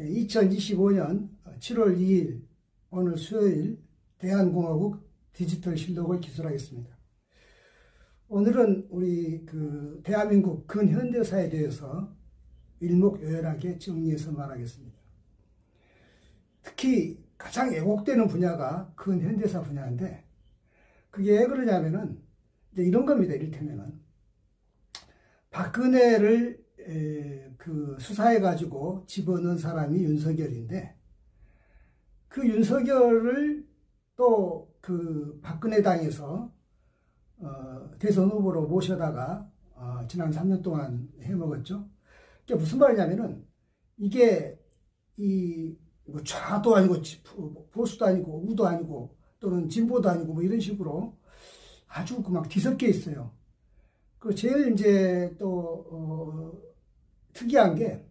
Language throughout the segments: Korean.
2025년 7월 2일 오늘 수요일 대한공화국 디지털실록을 기술하겠습니다. 오늘은 우리 대한민국 근현대사에 대해서 일목요연하게 정리해서 말하겠습니다. 특히 가장 왜곡되는 분야가 근현대사 분야인데, 그게 왜 그러냐면은 이제 이런 겁니다. 이를테면은 박근혜를 수사해가지고 집어넣은 사람이 윤석열인데, 그 윤석열을 또 박근혜 당에서 대선 후보로 모셔다가 지난 3년 동안 해먹었죠. 그게 무슨 말이냐면은, 이게 뭐 좌도 아니고 보수도 아니고 우도 아니고 또는 진보도 아니고 뭐 이런 식으로 아주 막 뒤섞여 있어요. 그 제일 이제 또 특이한 게,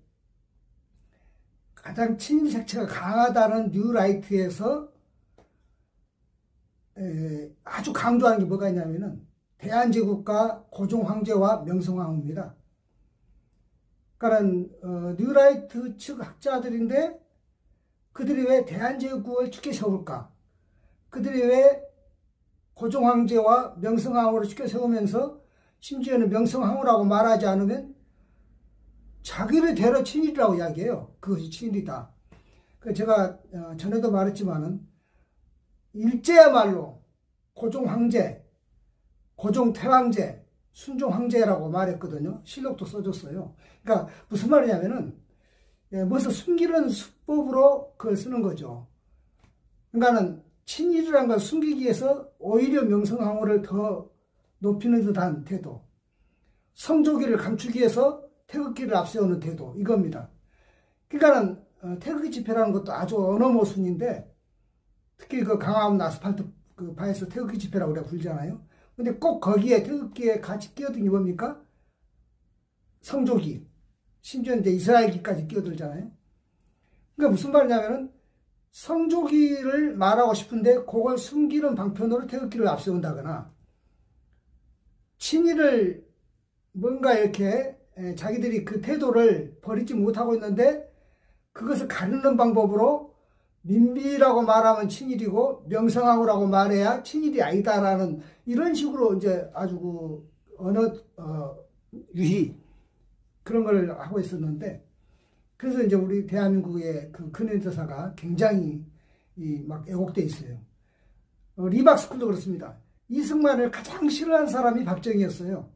가장 친일 색채가 강하다는 뉴라이트에서 아주 강조하는 게 뭐가 있냐면은 대한제국과 고종황제와 명성황후입니다. 그러니까 뉴라이트 측 학자들인데, 그들이 왜 대한제국을 죽게 세울까? 그들이 왜 고종황제와 명성황후를 죽게 세우면서 심지어는 명성황후라고 말하지 않으면 자기를 대러 친일이라고 이야기해요. 그것이 친일이다. 제가 전에도 말했지만은 일제야말로 고종황제, 고종태왕제, 순종황제라고 말했거든요. 실록도 써줬어요. 그러니까 무슨 말이냐면은 무슨 숨기는 수법으로 그걸 쓰는 거죠. 그러니까는 친일이라는 걸 숨기기 위해서 오히려 명성황후를 더 높이는 듯한 태도, 성조기를 감추기 위해서 태극기를 앞세우는 태도, 이겁니다. 그러니까는 태극기 집회라는 것도 아주 언어모순인데, 특히 강화문 아스팔트 바에서 태극기 집회라고 우리가 부르잖아요. 근데 꼭 거기에 태극기에 같이 끼어든 게 뭡니까? 성조기, 심지어 이제 이스라엘기까지 끼어들잖아요. 그러니까 무슨 말이냐면은 성조기를 말하고 싶은데 그걸 숨기는 방편으로 태극기를 앞세운다거나, 친일을 뭔가 이렇게 자기들이 그 태도를 버리지 못하고 있는데 그것을 가르는 방법으로 민비라고 말하면 친일이고 명성황후라고 말해야 친일이 아니다라는 이런 식으로 이제 아주 언어 유희 그런 걸 하고 있었는데, 그래서 이제 우리 대한민국의 근현대사가 굉장히 막 왜곡돼 있어요. 리박스쿨도 그렇습니다. 이승만을 가장 싫어하는 사람이 박정희였어요.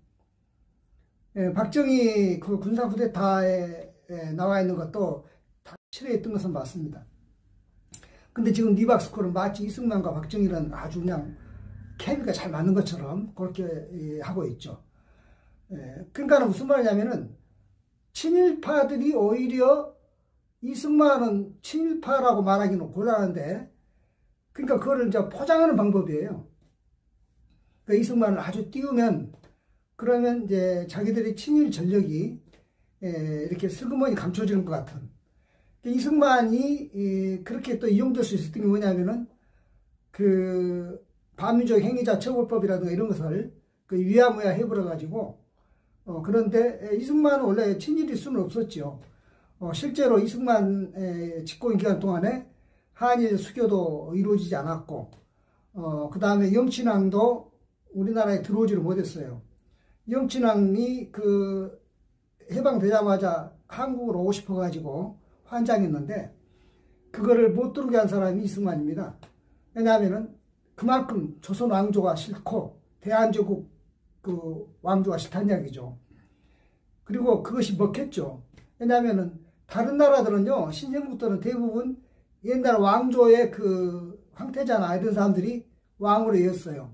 박정희 군사 쿠데타에 나와 있는 것도 다 싫어했던 것은 맞습니다. 근데 지금 리박스쿨은 마치 이승만과 박정희는 아주 그냥 케미가 잘 맞는 것처럼 그렇게 하고 있죠. 그러니까 무슨 말이냐면은 친일파들이 오히려 이승만은 친일파라고 말하기는 곤란한데, 그러니까 그거를 이제 포장하는 방법이에요. 그러니까 이승만을 아주 띄우면, 그러면 이제 자기들의 친일 전력이 이렇게 슬그머니 감춰지는 것 같은. 이승만이 그렇게 또 이용될 수 있었던 게 뭐냐면은 반민족 행위자 처벌법이라든가 이런 것을 위야무야 해버려 가지고, 그런데 이승만은 원래 친일일 수는 없었죠. 실제로 이승만 집권 기간 동안에 한일 수교도 이루어지지 않았고, 그 다음에 영친왕도 우리나라에 들어오지를 못했어요. 영친왕이 해방되자마자 한국으로 오고 싶어가지고 환장했는데, 그거를 못 들어오게 한 사람이 이승만입니다. 왜냐하면은 그만큼 조선 왕조가 싫고 대한제국 왕조가 싫다는 이야기죠. 그리고 그것이 먹혔죠. 왜냐하면은 다른 나라들은요, 신생국들은 대부분 옛날 왕조의 황태자나 이런 사람들이 왕으로 이었어요.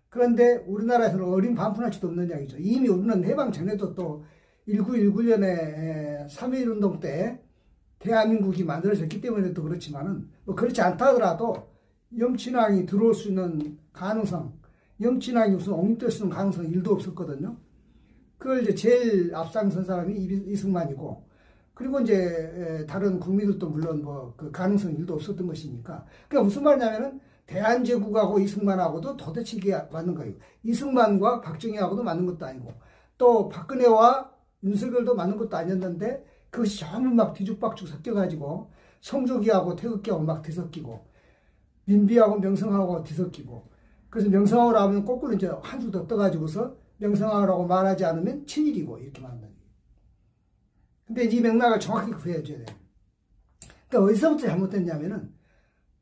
그런데 우리나라에서는 어린 반푼할지도 없는 이야기죠. 이미 우리는 해방 전에도 또 1919년에 3.1운동 때 대한민국이 만들어졌기 때문에 또 그렇지만은, 뭐 그렇지 않다 하더라도 영친왕이 들어올 수 있는 가능성, 영친왕이 무슨 옹립될 수 있는 가능성 1도 없었거든요. 그걸 이제 제일 앞장선 사람이 이승만이고, 그리고 이제 다른 국민들도 물론 뭐 가능성 1도 없었던 것이니까. 그러니까 무슨 말이냐면은 대한제국하고 이승만하고도 도대체 이게 맞는 거예요. 이승만과 박정희하고도 맞는 것도 아니고, 또 박근혜와 윤석열도 맞는 것도 아니었는데, 그것이 전부 막 뒤죽박죽 섞여가지고 성조기하고 태극기하고 막 뒤섞이고 민비하고 명성하고 뒤섞이고 그래서 명성하고 하면 거꾸로 이제 한 줄 더 떠가지고서 명성하고 말하지 않으면 친일이고 이렇게 말한다. 근데 이 맥락을 정확히 구해줘야 돼요. 그러니까 어디서부터 잘못됐냐면은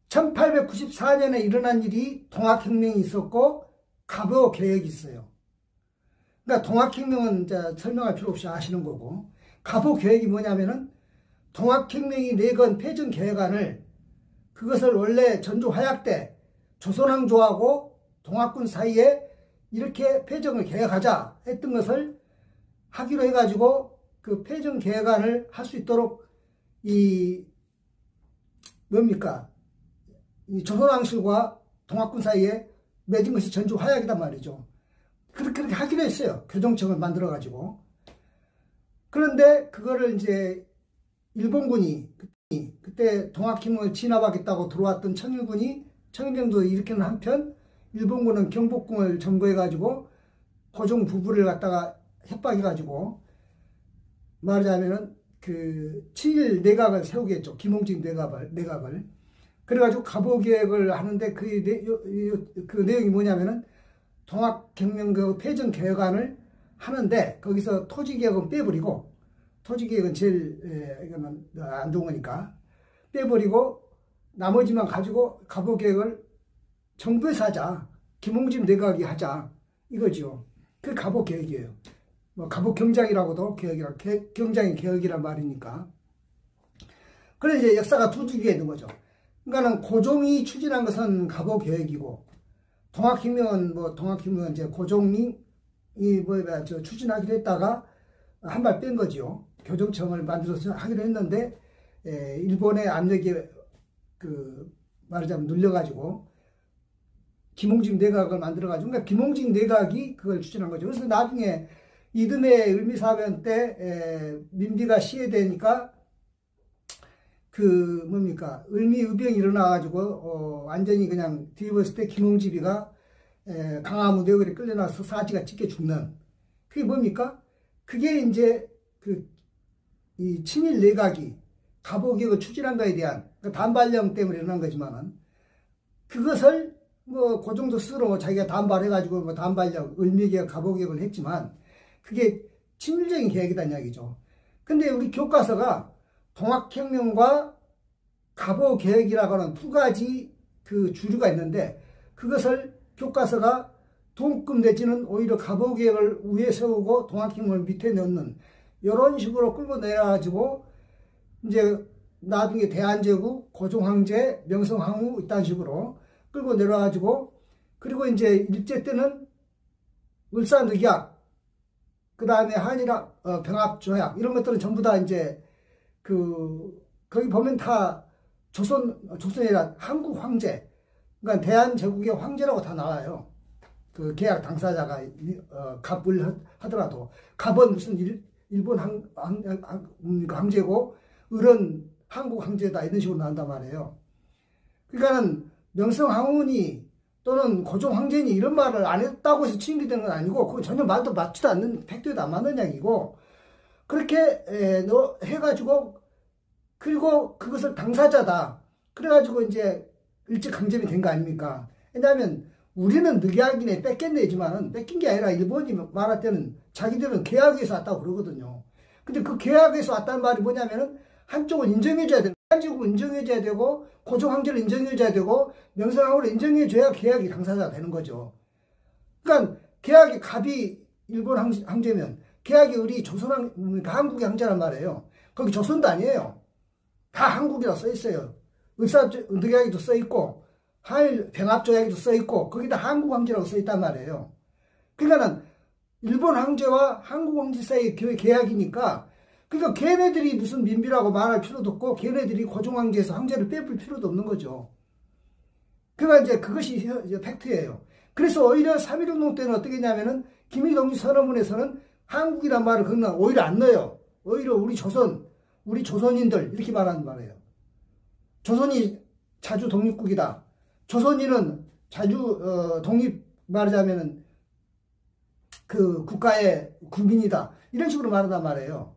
1894년에 일어난 일이 동학혁명이 있었고 갑오 개혁이 있어요. 그러니까 동학혁명은 이제 설명할 필요 없이 아시는 거고 갑오 개혁이 뭐냐면은 동학혁명이 내건 패전개혁안을 그것을 원래 전주 화약 때 조선왕조하고 동학군 사이에 이렇게 패전을 개혁하자 했던 것을 하기로 해가지고 그 패전개혁안을 할 수 있도록 이 뭡니까 이 조선왕실과 동학군 사이에 맺은 것이 전주 화약이단 말이죠. 그렇게 하기로 했어요. 교정청을 만들어가지고. 그런데 그거를 이제 일본군이 그때 동학혁명을 진압하겠다고 들어왔던 청일군이 청일병도 일으키는 한편 일본군은 경복궁을 점거해가지고 고종 부부를 갖다가 협박해가지고 말하자면은 그 친일 내각을 세우겠죠. 김홍진 내각을. 그래가지고 갑오개혁을 하는데 그 내용이 뭐냐면은 동학혁명 그 패전개혁안을 하는데 거기서 토지개혁은 빼버리고 토지개혁은 제일 이거는 안 좋은 거니까 빼버리고 나머지만 가지고 갑오개혁을 정부에서 하자. 김홍진 내각이 하자. 이거죠. 그 갑오개혁이에요. 뭐 갑오경장이라고도 경장이 개혁이란 말이니까. 그래서 이제 역사가 두 줄기에 있는 거죠. 그러니까는 고종이 추진한 것은 갑오개혁이고 동학혁명은 이제 고종이 추진하기로 했다가 한 발 뺀 거죠. 교정청을 만들어서 하기로 했는데 일본의 압력이 말하자면 눌려가지고 김홍진 내각을 만들어가지고 그러니까 김홍진 내각이 그걸 추진한 거죠. 그래서 나중에 이듬해 을미사변 때 민비가 시해되니까 을미의병이 일어나가지고 완전히 그냥 뒤집었을 때 김홍집이가 강화무 내거리 끌려나서 사지가 찢겨 죽는 그게 뭡니까? 그게 이제 이 친일 내각이 갑오개혁을 추진한 거에 대한 반발령 때문에 일어난 거지만은 그것을 고종도 스스로 자기가 반발해가지고 반발령, 을미개혁, 갑오개혁을 했지만 그게 친일적인 개혁이다는 이야기죠. 근데 우리 교과서가 동학혁명과 갑오개혁이라고 하는 두 가지 그 주류가 있는데 그것을 교과서가 동급 내지는 오히려 갑오개혁을 위에 세우고 동학혁명을 밑에 넣는 이런 식으로 끌고 내려가지고 이제 나중에 대한제국, 고종황제, 명성황후 이딴 식으로 끌고 내려가지고 그리고 이제 일제 때는 울산의약 그 다음에 한일학 병합조약 이런 것들은 전부 다 이제 거기 보면 다 조선이란 한국 황제 그러니까 대한제국의 황제라고 다 나와요. 그 계약 당사자가 갑을 하더라도 갑은 무슨 일본 황제고 을은 한국 황제다 이런 식으로 나온단 말이에요. 그러니까는 명성황후니 또는 고종 황제니 이런 말을 안 했다고 해서 친일이 된 건 아니고 그건 전혀 말도 맞지도 않는 팩트에도 안 맞는 이야기고 그렇게 해가지고 그리고 그것을 당사자다 그래가지고 이제 일제강점이 된 거 아닙니까? 왜냐하면 우리는 늑약이네 뺏겼네지만 뺏긴 게 아니라 일본이 말할 때는 자기들은 계약에서 왔다고 그러거든요. 근데 그 계약에서 왔다는 말이 뭐냐면은 한쪽은 인정해줘야 되고 한쪽은 인정해줘야 되고 고종 황제를 인정해줘야 되고 명성황후를 인정해줘야 계약이 당사자가 되는 거죠. 그러니까 계약이 갑이 일본 황제면 계약이 우리 한국의 황제란 말이에요. 거기 조선도 아니에요. 다 한국이라고 써있어요. 의사늑약에도 써있고 한일 병합조약에도 써있고 거기다 한국 황제라고 써있단 말이에요. 그러니까는 일본 황제와 한국 황제 사이의 계약이니까 그러니까 걔네들이 무슨 민비라고 말할 필요도 없고 걔네들이 고종 황제에서 황제를 빼볼 필요도 없는 거죠. 그러니까 이제 그것이 팩트예요. 그래서 오히려 3.1운동 때는 어떻게 했냐면은 김일동지 선언문에서는 한국이란 말을 거기는 오히려 안 넣어요. 오히려 우리 조선인들 이렇게 말하는 말이에요. 조선이 자주 독립국이다. 조선인은 자주 독립 말하자면은 그 국가의 국민이다. 이런 식으로 말한단 말이에요.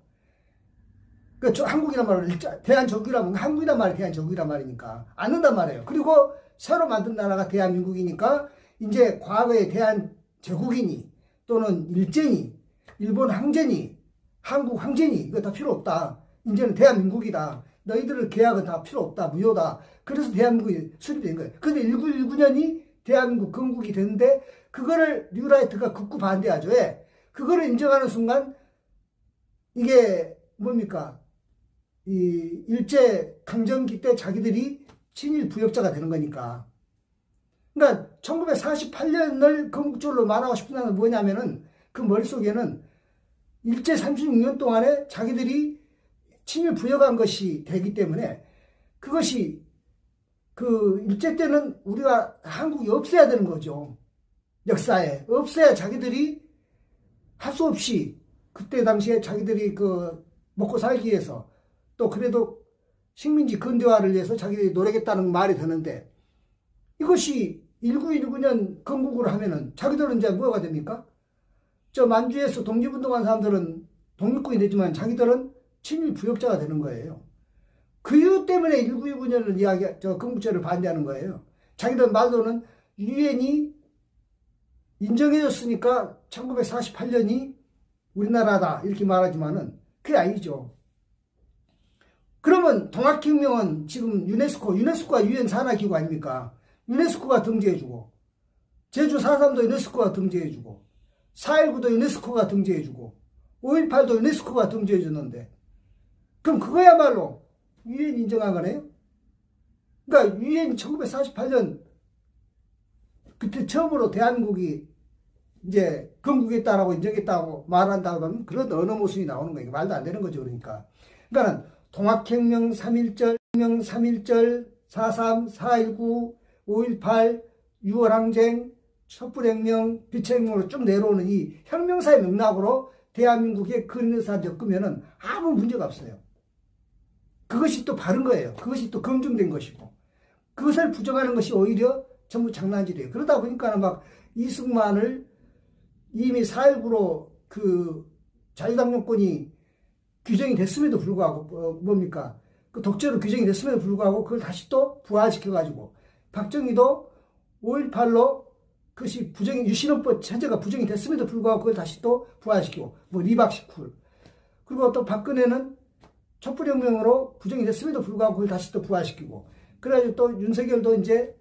그 한국이란 말을 대한제국이라면 한국이란 말이 대한제국이란 말이니까 안 는단 말이에요. 그리고 새로 만든 나라가 대한민국이니까 이제 과거의 대한제국이니 또는 일제니 일본 황제니 한국 황제니 이거 다 필요 없다. 이제는 대한민국이다. 너희들의 계약은 다 필요 없다. 무효다. 그래서 대한민국이 수립된 거예요. 근데 1919년이 대한민국 건국이 됐는데 그거를 뉴라이트가 극구 반대하죠. 왜? 그거를 인정하는 순간 이게 뭡니까? 이 일제 강점기 때 자기들이 친일 부역자가 되는 거니까. 그러니까 1948년을 건국절로 말하고 싶은 건 뭐냐면은 그 머릿속에는 일제 36년 동안에 자기들이 친일 부역한 것이 되기 때문에 그것이 그 일제 때는 우리가 한국이 없어야 되는 거죠. 역사에 없어야 자기들이 할 수 없이 그때 당시에 자기들이 그 먹고 살기 위해서 또 그래도 식민지 근대화를 위해서 자기들이 노력했다는 말이 되는데 이것이 1919년 건국을 하면은 자기들은 이제 뭐가 됩니까? 저 만주에서 독립운동한 사람들은 독립군이 되지만 자기들은 친일 부역자가 되는 거예요. 그 이유 때문에 1919년을 건국절을 반대하는 거예요. 자기들 말로는 유엔이 인정해줬으니까 1948년이 우리나라다 이렇게 말하지만은 그게 아니죠. 그러면 동학혁명은 지금 유네스코가 유엔 산하기구 아닙니까? 유네스코가 등재해주고 제주 4.3도 유네스코가 등재해주고 4.19도 유네스코가 등재해주고 5.18도 유네스코가 등재해주는데 그럼 그거야말로 유엔 인정한 거네요? 그러니까 유엔이 1948년 그때 처음으로 대한민국이 이제 건국했다라고 인정했다고 말한다고 하면 그런 언어 모순이 나오는 거예요. 말도 안 되는 거죠. 그러니까. 그러니까 동학혁명 3.1절, 4.3, 4.19, 5.18, 6월항쟁, 촛불혁명, 빛의 혁명으로 쭉 내려오는 이 혁명사의 맥락으로 대한민국의 근대사를 엮으면은 아무 문제가 없어요. 그것이 또 바른 거예요. 그것이 또 검증된 것이고. 그것을 부정하는 것이 오히려 전부 장난질이에요. 그러다 보니까 막 이승만을 이미 4.19로 그 자유당 정권이 규정이 됐음에도 불구하고, 뭡니까? 그 독재로 규정이 됐음에도 불구하고 그걸 다시 또 부활시켜가지고, 박정희도 5.18로 그것이 유신헌법 체제가 부정이 됐음에도 불구하고 그걸 다시 또 부활시키고, 뭐 리박시쿨. 그리고 또 박근혜는 촛불혁명으로 부정이 됐음에도 불구하고 그걸 다시 또 부활시키고, 그래가지고 또 윤석열도 이제,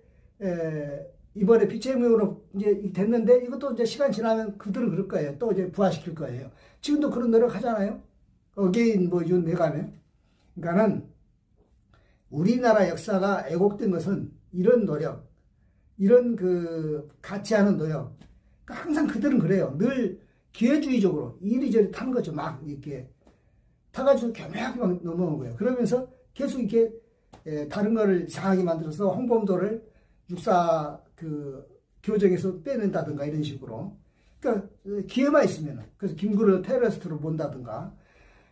이번에 빛의 혁명으로 이제 됐는데 이것도 이제 시간 지나면 그들은 그럴 거예요. 또 이제 부활시킬 거예요. 지금도 그런 노력 하잖아요. 어게인 뭐 윤 내가면. 그러니까는 우리나라 역사가 애곡된 것은 이런 노력, 이런 그 같이 하는 노력. 그러니까 항상 그들은 그래요. 늘 기회주의적으로 이리저리 타는 거죠. 막 이렇게 타가지고 교묘하게 막 넘어온 거예요. 그러면서 계속 이렇게 다른 거를 이상하게 만들어서 홍범도를 육사 그 교정에서 빼낸다든가 이런 식으로. 그러니까 기회만 있으면 그래서 김구를 테러리스트로 본다든가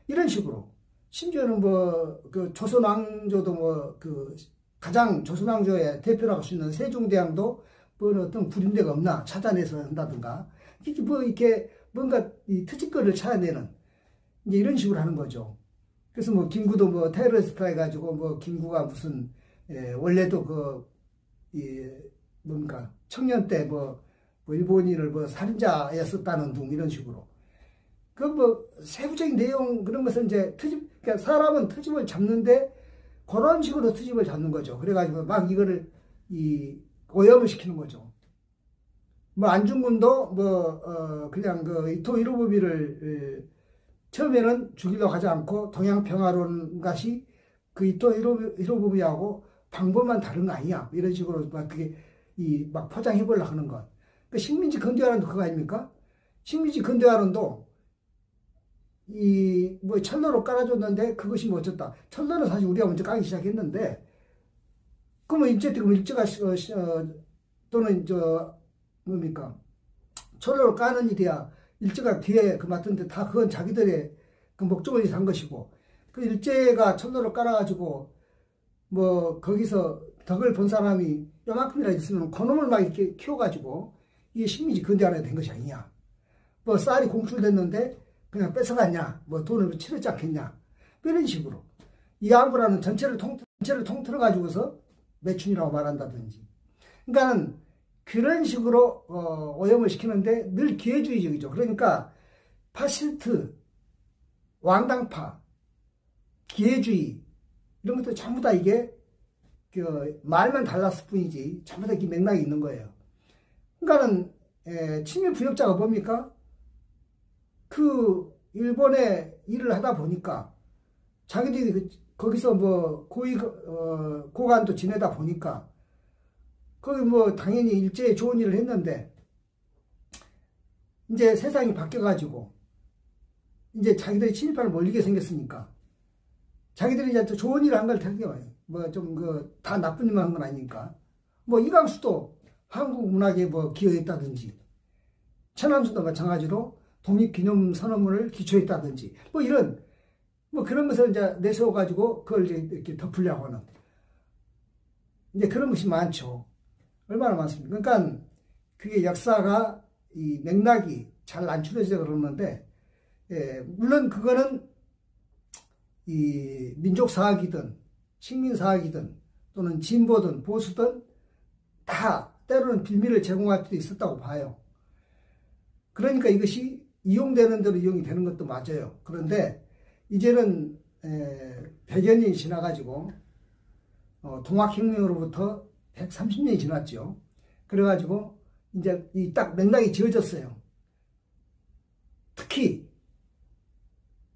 이런 식으로. 심지어는 뭐 그 조선 왕조도 뭐 그 가장 조선 왕조의 대표라고 할 수 있는 세종대왕도 뭐 어떤 구린데가 없나 찾아내서 한다든가 이렇게 뭐 이렇게 뭔가 이 트집거리를 찾아내는 이제 이런 식으로 하는 거죠. 그래서 뭐 김구도 뭐 테러리스트 해가지고 뭐 김구가 무슨 원래도 뭔가 청년 때 뭐 일본인을 뭐 살인자였었다는 둥 이런 식으로. 그 뭐 세부적인 내용 그런 것은 이제 그러니까 사람은 트집을 잡는데 그런 식으로 트집을 잡는 거죠. 그래가지고 막 이거를 오염을 시키는 거죠. 뭐 안중근도 그냥 그 이토 히로부미를 처음에는 죽이려고 하지 않고 동양 평화론 것이 그 이토 히로부미하고 방법만 다른 거 아니야. 이런 식으로 막 그게 막 포장해 보려고 하는 것. 그 식민지 근대화론도 그거 아닙니까? 식민지 근대화론도 뭐 철로로 깔아줬는데 그것이 뭐 어쩌다. 철로는 사실 우리가 먼저 까기 시작했는데 그러면 일제가 또는 뭡니까? 철로로 까는 일이야. 일제가 뒤에 그 맡은데 다 그건 자기들의 그 목적을 위해서 한 것이고 그 일제가 철로로 깔아가지고 뭐 거기서 덕을 본 사람이 요만큼이라 있으면 그놈을 막 이렇게 키워가지고 이게 식민지 근대화가 된 것이 아니냐. 뭐 쌀이 공출됐는데 그냥 뺏어갔냐. 뭐 돈을 치르지 않겠냐. 이런 식으로 이 안보라는 전체를 통틀어 가지고서 매춘이라고 말한다든지. 그러니까는 그런 식으로 오염을 시키는데 늘 기회주의적이죠. 그러니까 파시스트, 왕당파, 기회주의 이런 것도 전부 다 이게 말만 달랐을 뿐이지 전부 다 이렇게 맥락이 있는 거예요. 그러니까는 친일 부역자가 뭡니까? 그 일본에 일을 하다 보니까 자기들이 거기서 뭐 고관도 지내다 보니까 거기 뭐 당연히 일제에 좋은 일을 했는데 이제 세상이 바뀌어가지고 이제 자기들이 친일파를 몰리게 생겼으니까 자기들이 이제 또 좋은 일을 한 걸 택해요. 뭐 좀 다 나쁜 일만 한 건 아니니까. 뭐 이광수도 한국 문학에 뭐 기여했다든지 천안수도 마찬가지로 독립기념선언문을 기초했다든지 뭐 이런 뭐 그런 것을 이제 내세워 가지고 그걸 이렇게 덮으려고 하는 이제 그런 것이 많죠. 얼마나 많습니까? 그러니까 그게 역사가 이 맥락이 잘 안 추려져 그러는데 물론 그거는 이 민족사학이든 식민사학이든 또는 진보든 보수든 다 때로는 빌미를 제공할 수도 있었다고 봐요. 그러니까 이것이 이용되는 대로 이용이 되는 것도 맞아요. 그런데 이제는 100여 년이 지나가지고 동학혁명으로부터 130년이 지났죠. 그래가지고 이제 이 딱 맥락이 지어졌어요. 특히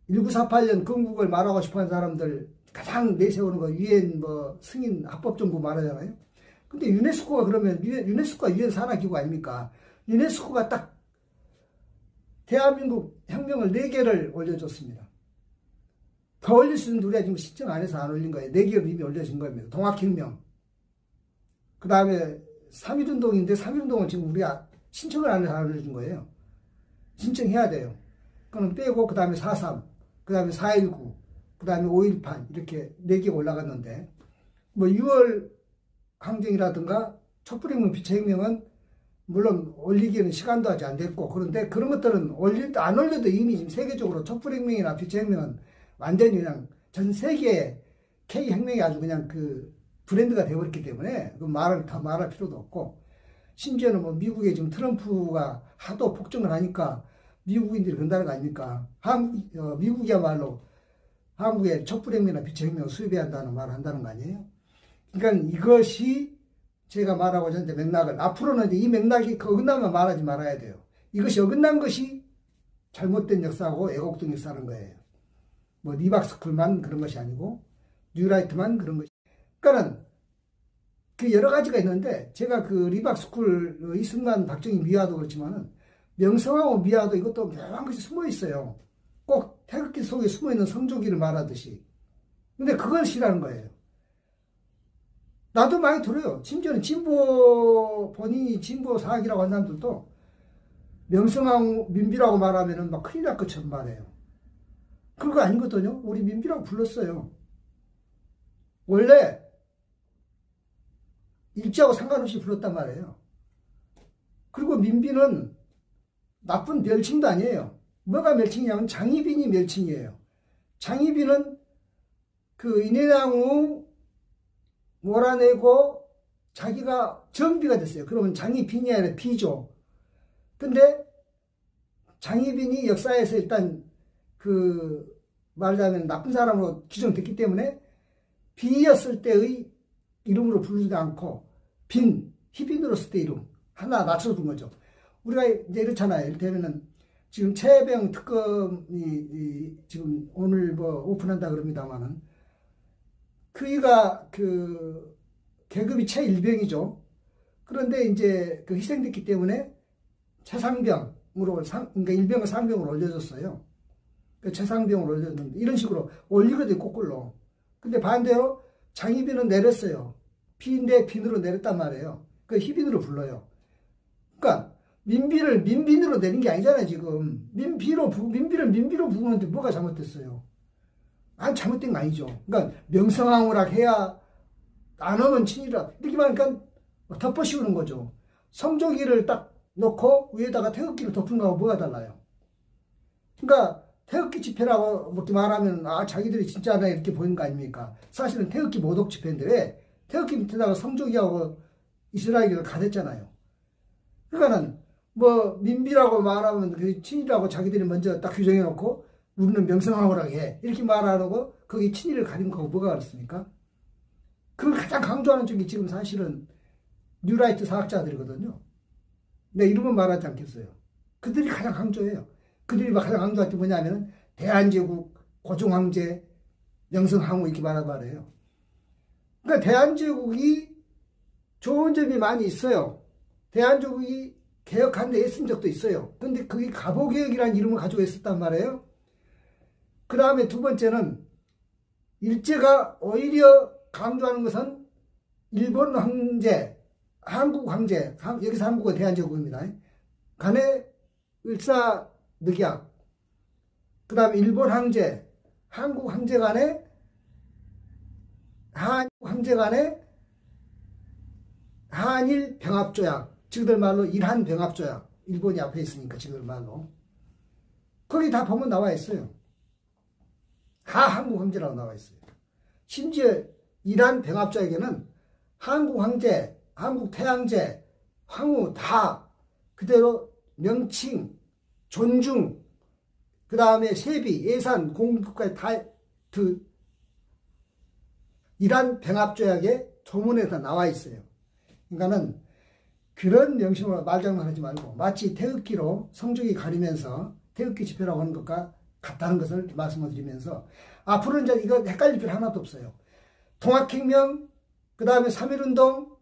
1948년 건국을 말하고 싶어하는 사람들 가장 내세우는 거 유엔 뭐 승인 합법정부 말하잖아요. 근데 유네스코가 그러면 유네스코가 유엔 산하기구 아닙니까? 유네스코가 딱 대한민국 혁명을 4개를 올려줬습니다. 더 올릴 수 있는데 우리가 지금 신청 안 해서 안 올린 거예요. 4개로 이미 올려진 겁니다. 동학혁명. 그 다음에 3.1운동인데 3.1운동을 지금 우리가 신청을 안 해서 안 올려준 거예요. 신청해야 돼요. 그럼 빼고 그 다음에 4.3, 그 다음에 4.19, 그 다음에 5.18 이렇게 4개가 올라갔는데 뭐 6월 항쟁이라든가 촛불혁명, 비체혁명은 물론 올리기에는 시간도 아직 안 됐고 그런데 그런 것들은 안 올려도 이미 지금 세계적으로 촛불혁명이나 비체혁명은 완전히 그냥 전 세계의 K혁명이 아주 그냥 그 브랜드가 되어버렸기 때문에 그 더 말할 필요도 없고 심지어는 뭐 미국에 지금 트럼프가 하도 폭정을 하니까 미국인들이 그런다는 거 아닙니까? 미국이야말로 한국의 촛불혁명이나 비체혁명을 수입해야 한다는 말을 한다는 거 아니에요? 그러니까 이것이 제가 말하고자 하는데 맥락을 앞으로는 이제 이 맥락이 어긋나면 말하지 말아야 돼요. 이것이 어긋난 것이 잘못된 역사고 애국적 역사라는 거예요. 뭐 리박스쿨만 그런 것이 아니고 뉴라이트만 그런 것이. 그러니까는 그 여러 가지가 있는데 제가 그 리박스쿨 이승만, 박정희 미화도 그렇지만은 명성하고 미화도 이것도 묘한 것이 숨어 있어요. 꼭 태극기 속에 숨어 있는 성조기를 말하듯이. 근데 그걸 싫어하는 거예요. 나도 많이 들어요. 심지어는 본인이 진보 사학이라고 하는 사람들도 명성하고 민비라고 말하면은 막 큰일 날 것처럼 말해요. 그거 아니거든요. 우리 민비라고 불렀어요. 원래 일제하고 상관없이 불렀단 말이에요. 그리고 민비는 나쁜 멸칭도 아니에요. 뭐가 멸칭이냐면 장희빈이 멸칭이에요. 장희빈은 그 인해당우 몰아내고 자기가 정비가 됐어요. 그러면 장희빈이 아니라 비죠. 근데 장희빈이 역사에서 일단 그 말하자면 나쁜 사람으로 규정됐기 때문에 비였을 때의 이름으로 부르지도 않고 희빈으로 쓸 때 이름 하나 낮춰준 거죠. 우리가 이제 이렇잖아요. 이를테면은 지금 최혜병 특검이 지금 오늘 뭐 오픈한다 그럽니다만은 그이가 그 계급이 최일병이죠. 그런데 이제 그 희생됐기 때문에 최상병으로 그러니까 일병을 상병으로 올려줬어요. 그 최상병으로 올려줬는데 이런 식으로 올리거든요. 거꾸로. 근데 반대로 장희빈은 내렸어요. 비인데 빈으로 내렸단 말이에요. 그 희빈으로 불러요. 그러니까 민빈으로 내린 게 아니잖아요. 지금 민비를 민비로 부르는데 뭐가 잘못됐어요? 잘못된 거 아니죠. 그러니까 명성황후라 해야 안 하면 친이라 이렇게 말하니까 덮어씌우는 거죠. 성조기를 딱 놓고 위에다가 태극기를 덮은 거하고 뭐가 달라요? 그러니까 태극기 집회라고 그렇게 말하면 자기들이 진짜나 이렇게 보이는 거 아닙니까? 사실은 태극기 모독 집회인데 왜 태극기 밑에다가 성조기하고 이스라엘을 가댔잖아요. 그러니까는 뭐 민비라고 말하면 그 친일이라고 자기들이 먼저 딱 규정해 놓고 우리는 명성황후라고 해 이렇게 말하고 거기 친일을 가린 거고 뭐가 그렇습니까? 그걸 가장 강조하는 쪽이 지금 사실은 뉴라이트 사학자들이거든요. 내 이름은 말하지 않겠어요. 그들이 가장 강조해요. 그들이 가장 강조할 게 뭐냐면 대한제국, 고종황제, 명성황후 이렇게 말해요. 그러니까 대한제국이 좋은 점이 많이 있어요. 대한제국이 개혁하는 데 애쓴 적도 있어요. 근데 그게 갑오개혁이라는 이름을 가지고 있었단 말이에요. 그 다음에 두 번째는 일제가 오히려 강조하는 것은 일본 황제, 한국 황제, 여기서 한국은 대한제국입니다. 간의 을사늑약, 그 다음에 일본 황제, 한국 황제 간의 한일 병합조약, 지그들 말로 일한 병합조약, 일본이 앞에 있으니까 지그들 말로 거기 다 보면 나와 있어요. 한국 황제라고 나와 있어요. 심지어 일한 병합조약에는 한국 황제, 한국 태양제, 황후 다 그대로 명칭, 존중, 그 다음에 세비, 예산, 공급까지 다 일한 병합조약의 조문에 다 나와 있어요. 그러니까는 그런 명칭으로 말장난하지 말고 마치 태극기로 성적이 가리면서 태극기 집회라고 하는 것과 같다는 것을 말씀을 드리면서 앞으로 이제 이거 헷갈릴 필요 하나도 없어요. 통합혁명, 그 다음에 3.1운동,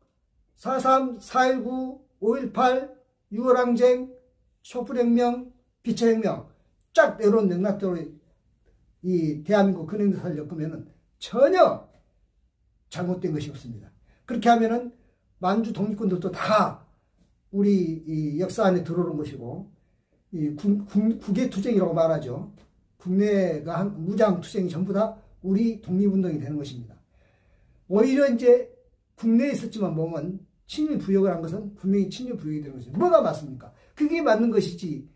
4.3, 4.19, 5.18, 6월항쟁, 촛불혁명, 비체혁명 쫙 내려온 맥락대로 이 대한민국 근행사를 엮으면은 전혀 잘못된 것이 없습니다. 그렇게 하면은 만주 독립군들도 다 우리 이 역사 안에 들어오는 것이고 이 국외투쟁이라고 말하죠. 국내가 한 무장투쟁이 전부 다 우리 독립운동이 되는 것입니다. 오히려 이제 국내에 있었지만 보면 친일 부역을 한 것은 분명히 친일 부역이 되는 것이죠. 뭐가 맞습니까? 그게 맞는 것이지.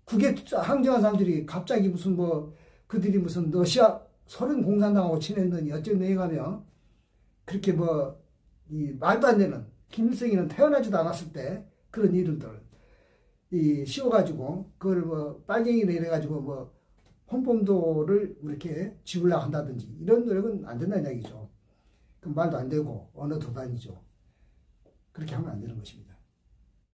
국외 항쟁한 사람들이 갑자기 무슨 뭐 그들이 무슨 러시아 소련 공산당하고 친했더니 어쩌면 여행하며 그렇게 뭐 이 말도 안 되는 김일성이는 태어나지도 않았을 때 그런 일들 이 씌워가지고 그걸 뭐 빨갱이를 이래가지고 뭐 홍범도를 이렇게 지우려고 한다든지 이런 노력은 안 된다는 이야기죠. 그 말도 안 되고 언어 도단이죠. 그렇게 하면 안 되는 것입니다.